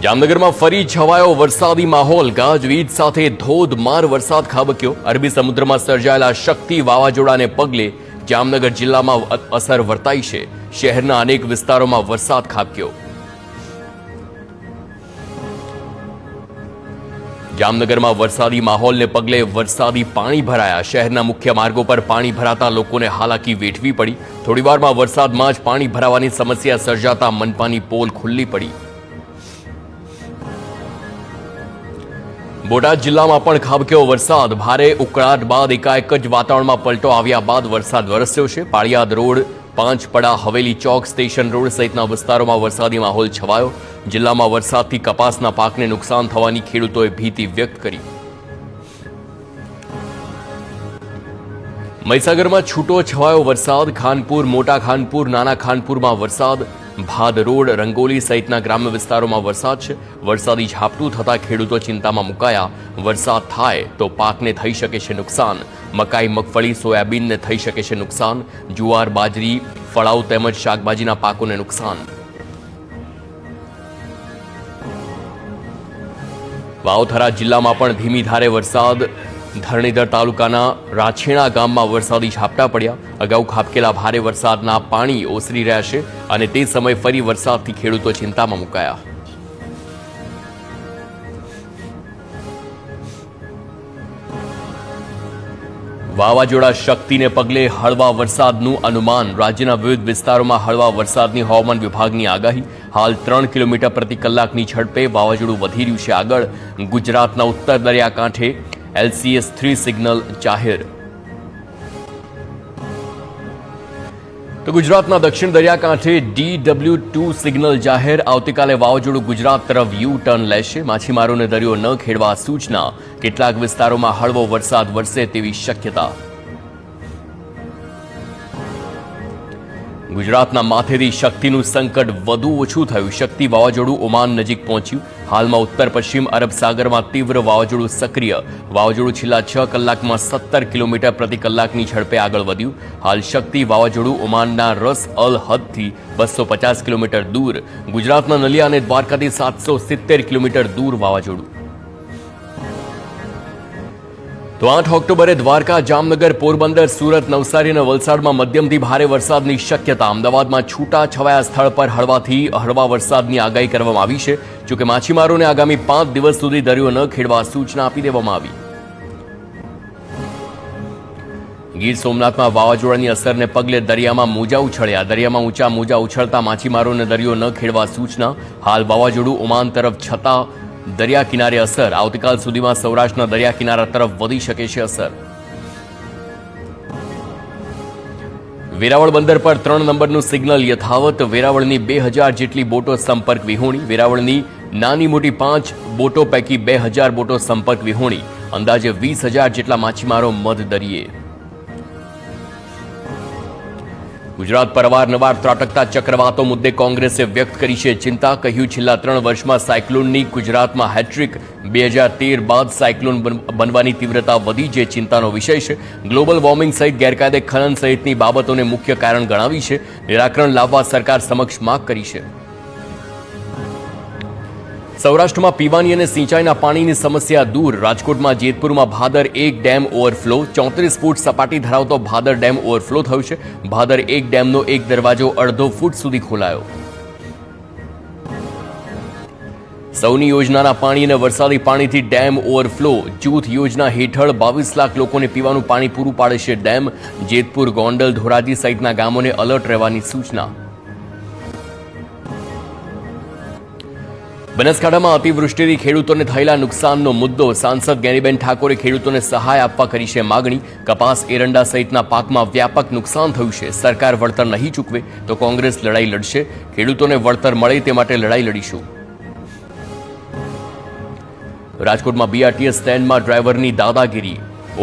જામનગરમાં ફરી છવાયો વરસાદી માહોલ. ગાજવીજ સાથે ધોધમાર વરસાદ ખાબક્યો. અરબી સમુદ્રમાં સર્જાયેલા શક્તિ વાવાઝોડાને પગલે જામનગર જિલ્લામાં અસર વર્તાઈ છે. શહેરના અનેક વિસ્તારોમાં વરસાદ ખાબક્યો. જામનગરમાં વરસાદી માહોલને પગલે વરસાદી પાણી ભરાયા. શહેરના મુખ્ય માર્ગો પર પાણી ભરાતા લોકોને હાલાકી વેઠવી પડી. થોડીવારમાં વરસાદમાં જ પાણી ભરાવાની સમસ્યા સર્જાતા મનપાની પોલ ખુલ્લી પડી. બોટાદ જિલ્લામાં પણ ખાબક્યો વરસાદ. ભારે ઉકળાટ બાદ એકાએક જ વાતાવરણમાં પલટો આવ્યા બાદ વરસાદ વરસ્યો છે. પાળિયાદ રોડ, પાંચપડા, હવેલી ચોક, સ્ટેશન રોડ સહિતના વિસ્તારોમાં વરસાદી માહોલ છવાયો. જિલ્લામાં વરસાદથી કપાસના પાકને નુકસાન થવાની ખેડૂતોએ ભીતિ વ્યક્ત કરી. મહીસાગરમાં છૂટો છવાયો વરસાદ. ખાનપુર, મોટા ખાનપુર, નાના ખાનપુરમાં વરસાદ. ભાદ રોડ, રંગોલી સહિતના ગ્રામ્ય વિસ્તારોમાં વરસાદ છે. વરસાદી ઝાપટું થતા ખેડૂતો ચિંતામાં મુકાયા. વરસાદ થાય તો પાકને થઈ શકે છે નુકસાન. મકાઈ, મગફળી, સોયાબીનને થઈ શકે છે નુકસાન. જુવાર, બાજરી, ફળાઉ તેમજ શાકભાજીના પાકોને નુકસાન. વાવથરા જિલ્લામાં પણ ધીમી ધારે વરસાદ. ધરણીધર તાલુકાના રાછેણા ગામમાં વરસાદી ઝાપટા પડ્યા. અગાઉ ખાબકેલા ભારે વરસાદના પાણી ઓસરી રહ્યા છે અને તે સમયે ફરી વરસાદથી ખેડૂતો ચિંતામાં મુકાયા. વાવાઝોડા શક્તિને પગલે હળવા વરસાદનું અનુમાન. રાજ્યના વિવિધ વિસ્તારોમાં હળવા વરસાદની હવામાન વિભાગની આગાહી. હાલ 3 કિલોમીટર પ્રતિ કલાકની ઝડપે વાવાઝોડું વધી રહ્યું છે આગળ. ગુજરાતના ઉત્તર દરિયાકાંઠે LCS 3 સિગ્નલ જાહેર. તો ગુજરાતના દક્ષિણ દરિયાકાંઠે DW2 સિગ્નલ જાહેર. આવતીકાલે વાવાઝોડું ગુજરાત તરફ યુ ટર્ન લેશે. માછીમારોને દરિયો ન ખેડવા સૂચના. કેટલાક વિસ્તારોમાં હળવો વરસાદ વરસે તેવી શક્યતા. ગુજરાતના માથેથી શક્તિનું સંકટ વધુ ઓછું થયું. શક્તિ વાવાઝોડું ઓમાન નજીક પહોંચ્યું. હાલમાં ઉત્તર પશ્ચિમ અરબ સાગરમાં તીવ્ર વાવાઝોડું સક્રિય. વાવાઝોડું છેલ્લા 6 કલાકમાં 17 કિલોમીટર પ્રતિ કલાકની ઝડપે આગળ વધ્યું. હાલ શક્તિ વાવાઝોડું ઓમાનના રસ અલ હદથી 250 કિલોમીટર દૂર. ગુજરાતના નલિયા અને દ્વારકાથી 770 કિલોમીટર દૂર વાવાઝોડું. તો 8 ઓક્ટોબરે દ્વારકા, જામનગર, પોરબંદર, સુરત, નવસારી અને વલસાડમાં મધ્યમથી ભારે વરસાદની શક્યતા. અમદાવાદમાં છૂટા છવાયા સ્થળ પર હળવાથી હળવા વરસાદની આગાહી કરવામાં આવી છે. જોકે માછીમારોને આગામી 5 દિવસ સુધી દરિયો ન ખેડવા સૂચના આપી દેવામાં આવી. ગીર સોમનાથમાં વાવાઝોડાની અસરને પગલે દરિયામાં મોજા ઉછળ્યા. દરિયામાં ઊંચા મોજા ઉછળતા માછીમારોને દરિયો ન ખેડવા સૂચના. હાલ વાવાઝોડું ઓમાન તરફ છતાં દરિયા કિનારે અસર. આવતીકાલ સુધીમાં સૌરાષ્ટ્રના દરિયા કિનારા તરફ વધી શકે છે અસર. વેરાવળ બંદર પર 3 નંબરનું સિગ્નલ યથાવત. વેરાવળની 2000 જેટલી બોટો સંપર્ક વિહોણી. વેરાવળની નાની મોટી 5 બોટો પૈકી 2000 બોટો સંપર્ક વિહોણી. અંદાજે 20,000 જેટલા માછીમારો મધ દરિયે. ગુજરાત પર અવારનવાર ત્રાટકતા ચક્રવાતો મુદ્દે કોંગ્રેસે વ્યક્ત કરી છે ચિંતા. કહ્યું, છેલ્લા 3 વર્ષમાં સાયક્લોનની ગુજરાતમાં હેટ્રિક. 2013 બાદ સાયક્લોન બનવાની તીવ્રતા વધી, જે ચિંતાનો વિષય છે. ગ્લોબલ વોર્મિંગ સહિત ગેરકાયદે ખનન સહિતની બાબતોને મુખ્ય કારણ ગણાવી છે. નિરાકરણ લાવવા સરકાર સમક્ષ માંગ કરી છે. સૌરાષ્ટ્રમાં પીવાની અને સિંચાઈના પાણીની સમસ્યા દૂર. રાજકોટમાં જેતપુરમાં ભાદર 1 ડેમ ઓવરફ્લો. 34 ફૂટ સપાટી ધરાવતો ભાદર ડેમ ઓવરફ્લો થયો છે. ભાદર 1 ડેમનો એક દરવાજો અડધો ફૂટ સુધી ખોલાયો. સૌની યોજનાના પાણી અને વરસાદી પાણીથી ડેમ ઓવરફ્લો. જૂથ યોજના હેઠળ 22 લાખ લોકોને પીવાનું પાણી પૂરું પાડે છે ડેમ. જેતપુર, ગોંડલ, ધોરાજી સહિતના ગામોને એલર્ટ રહેવાની સૂચના. બનાસકાંઠામાં અતિવૃષ્ટિથી ખેડૂતોને થયેલા નુકસાનનો મુદ્દો. સાંસદ જ્ઞાનીબેન ઠાકોરે ખેડૂતોને સહાય આપવા કરી છે માગણી. કપાસ, એરંડા સહિતના પાકમાં વ્યાપક નુકસાન થયું છે. સરકાર વળતર નહીં ચૂકવે તો કોંગ્રેસ લડાઈ લડશે. ખેડૂતોને વળતર મળે તે માટે લડાઈ લડીશું. રાજકોટમાં BRTS સ્ટેન્ડમાં ડ્રાઈવરની દાદાગીરી.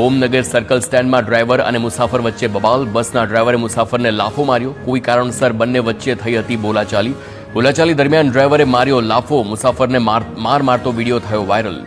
ઓમનગર સર્કલ સ્ટેન્ડમાં ડ્રાઈવર અને મુસાફર વચ્ચે બબાલ. બસના ડ્રાઈવરે મુસાફરને લાફો માર્યો. કોઈ કારણસર બંને વચ્ચે થઈ હતી બોલાચાલી. બોલાચાલી દરમિયાન ડ્રાઈવરે માર્યો લાફો. મુસાફરને માર મારતો વિડીયો થયો વાયરલ.